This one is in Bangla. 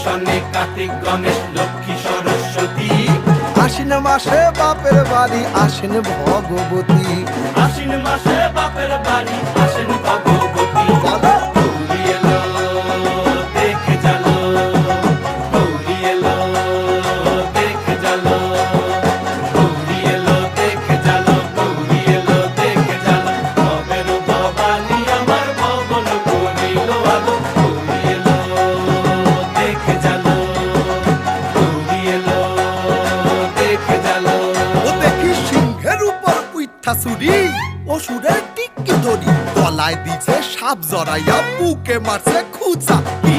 শনে কার্তিক গণেশ লক্ষ্মী সরস্বতী। আশ্বিন মাসে বাপের বাড়ি আসেন ভগবতী। আশ্বিন মাসে বাপের বাড়ি আসেন ভগবতী। বলো গৌরী এলো দেখে জালো, গৌরী এলো দেখে জালো, গৌরী এলো দেখে জালো, গৌরী এলো দেখে জালো। ভবের ভবানী আমার ভবন করিল আলো, গৌরী এলো দেখে জালো, গৌরী এলো দেখে জালো। ও দেখি সিংহের উপর উইঠা চুরি, অসুরের টিকি ধরি গলায় দিছে সাপ জড়াইয়া বুকে মারছে খুঁচা। কি